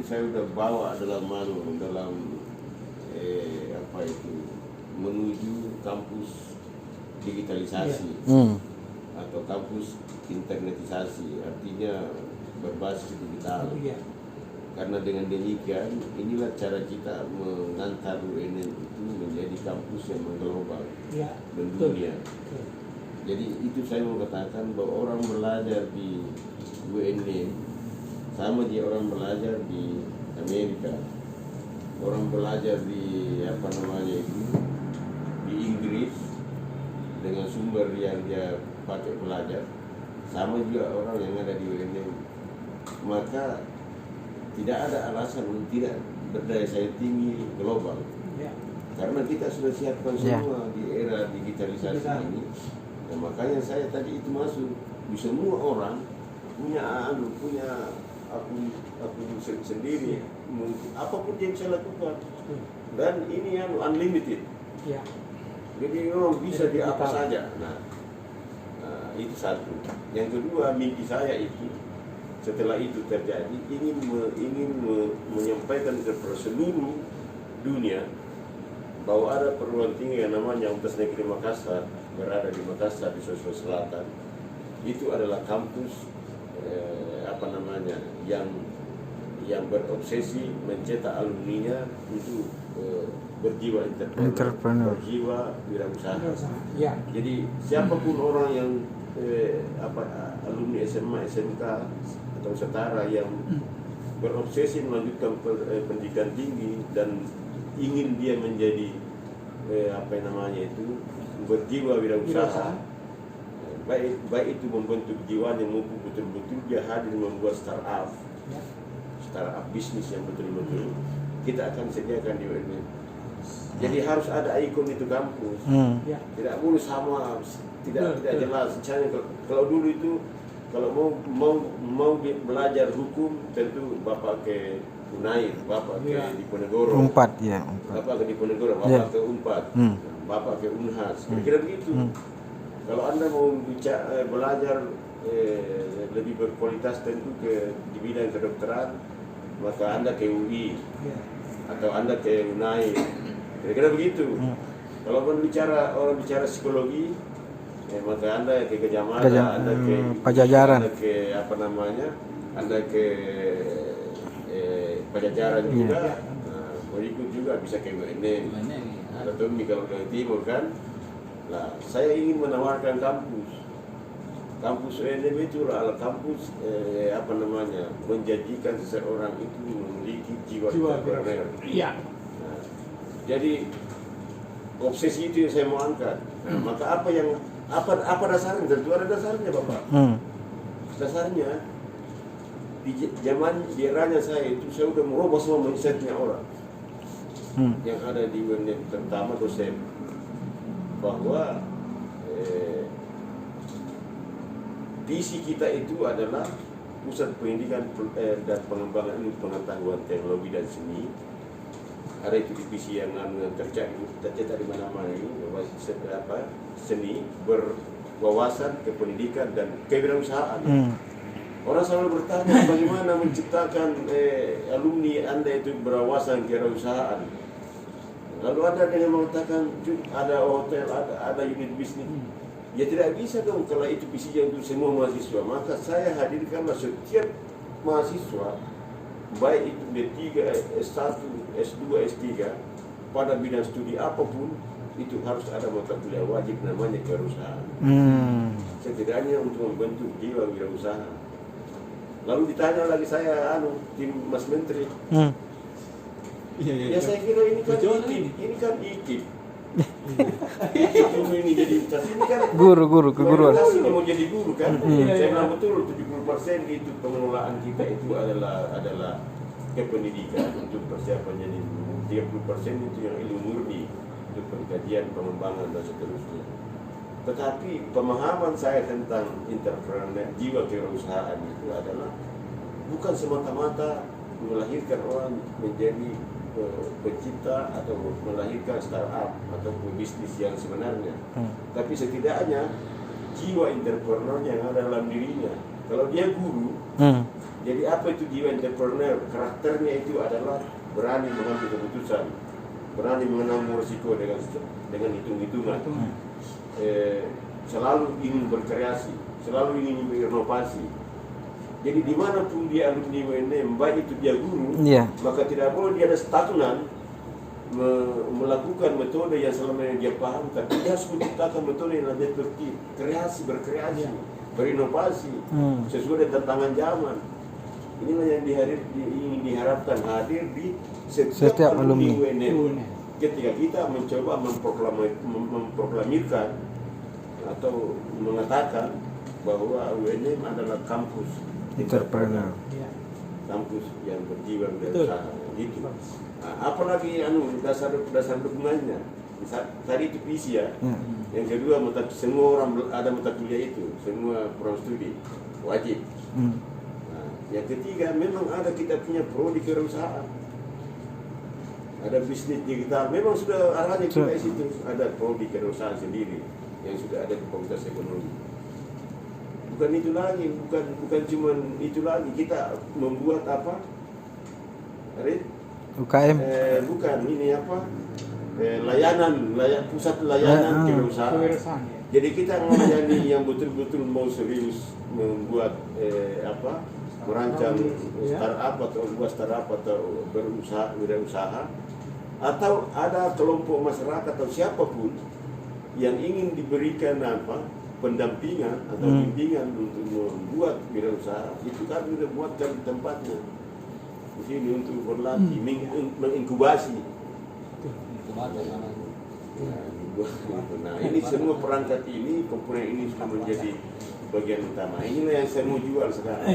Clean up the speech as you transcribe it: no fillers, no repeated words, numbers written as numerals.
saya udah bawa dalam apa itu, menuju kampus digitalisasi atau kampus internetisasi, artinya berbasis digital. Karena dengan demikian inilah cara kita mengantar UNN itu menjadi kampus yang mengglobal mendunia. Jadi itu saya mau katakan bahwa orang belajar di UNN sama dia orang belajar di Amerika, orang belajar di di Inggris dengan sumber yang dia pakai belajar, sama juga orang yang ada di UNN. Maka tidak ada alasan untuk tidak berdaya saing tinggi global, karena kita sudah siapkan semua di era digitalisasi ini. Nah, makanya saya tadi itu masuk di semua orang punya akun sendiri, apapun yang bisa lakukan, dan ini unlimited. Jadi memang bisa di apa saja. Nah, itu satu. Yang kedua, mimpi saya itu setelah itu terjadi ingin menyampaikan kepada seluruh dunia bahwa ada perguruan tinggi yang namanya Universitas Negeri Makassar, berada di Makassar di Sulawesi Selatan. Itu adalah kampus yang berobsesi mencetak alumninya itu berjiwa entrepreneur, berjiwa wirausaha. Jadi siapapun orang yang alumni SMA, SMK atau setara yang berobsesi melanjutkan pendidikan tinggi dan ingin dia menjadi berjiwa wirausaha, baik itu membentuk jiwanya maupun betul-betul dia hadir membuat startup bisnis yang betul-betul kita akan sediakan di UNN. Jadi harus ada ikon itu kampus, tidak boleh sama, tidak jelas. Misalnya kalau dulu itu kalau mau belajar hukum tentu bapak ke Unair, bapak ke Diponegoro, Bapak ke Diponegoro, bapak ke Unpad, bapak ke Unhas, kira-kira begitu. Kalau Anda mau belajar lebih berkualitas tentu di bidang kedokteran, maka Anda ke UI atau Anda ke Unair, kira-kira begitu. Kalau orang bicara psikologi, maka Anda ke Gajah Mada, Anda ke Pajajaran, Anda ke Pajajaran juga, berikut juga bisa ke UNN atau kalau ke timur kan. Nah, saya ingin menawarkan kampus UNN itu adalah kampus menjanjikan seseorang itu memiliki jiwa entrepreneur. Nah, jadi obsesi itu yang saya mau angkat. Nah, maka apa dasarnya? Tentu ada dasarnya, Bapak. Dasarnya di eranya saya itu saya udah merubah semua mindsetnya orang yang ada di UNN, terutama dosen, bahwa visi kita itu adalah pusat pendidikan dan pengembangan ilmu pengetahuan teknologi dan seni. Ada itu divisi yang tercetak di mana-mana ini, seni, berwawasan, kependidikan dan kewirausahaan. Orang selalu bertanya bagaimana menciptakan alumni Anda itu berwawasan kewirausahaan. Lalu ada yang mengatakan ada hotel, ada unit bisnis. Ya tidak bisa dong kalau itu visinya untuk semua mahasiswa. Maka saya hadirkanlah setiap mahasiswa, baik itu D3, S1, S2, S3, pada bidang studi apapun, itu harus ada mata kuliah wajib namanya kewirausahaan. Setidaknya untuk membentuk jiwa wirausaha. Lalu ditanya lagi saya, tim Mas Menteri. Ya saya kira ini kan IKIP. Ini jadi ini kan guru keguruan. Ini mau jadi guru kan? Saya bilang betul 70% itu pengelolaan kita itu adalah kependidikan untuk persiapan jadi guru. 30% itu yang ilmu murni untuk pengkajian, pengembangan dan seterusnya. Tetapi pemahaman saya tentang entrepreneur, jiwa kewirausahaan itu adalah bukan semata-mata melahirkan orang menjadi pencipta atau melahirkan startup atau bisnis yang sebenarnya, tapi setidaknya jiwa entrepreneur yang ada dalam dirinya. Kalau dia guru, Jadi apa itu jiwa entrepreneur? Karakternya itu adalah berani mengambil keputusan, berani menanggung risiko dengan hitung-hitungan, selalu ingin berkreasi, selalu ingin berinovasi. Jadi dimanapun dia alumni UNM, baik itu dia guru, maka tidak boleh dia ada stagnan melakukan metode yang selama ini dia paham, tapi dia harus menciptakan metode yang lebih tertib, berkreasi, berinovasi sesuai dengan tantangan zaman. Inilah yang ingin diharapkan hadir di setiap alumni UNM. Ketika kita mencoba memproklamirkan atau mengatakan bahwa UNM adalah kampus entrepreneur, kampus yang berjiwa berusaha, gitu. Nah, apalagi dasar dukungannya. Tadi itu visi ya. Yang kedua, semua orang ada mata kuliah itu, semua program studi wajib. Yang ketiga, memang ada kita punya prodi kewirausahaan, ada bisnis digital, memang sudah arahnya kita di situ. Ada prodi kewirausahaan sendiri yang sudah ada di Fakultas Ekonomi. Bukan itu lagi, bukan cuma itu lagi. Kita membuat apa? UKM. Bukan ini apa? Pusat layanan kewirausahaan. Jadi kita melayani yang betul-betul mau serius membuat merancang startup atau buat startup atau berwirausaha, atau ada kelompok masyarakat atau siapapun yang ingin diberikan pendampingan atau bimbingan untuk membuat wirausaha, itu kan sudah buatkan tempatnya di sini untuk berlatih, menginkubasi. Nah, ini semua perangkat ini, komponen ini sudah menjadi bagian utama. Inilah yang saya mau jual sekarang.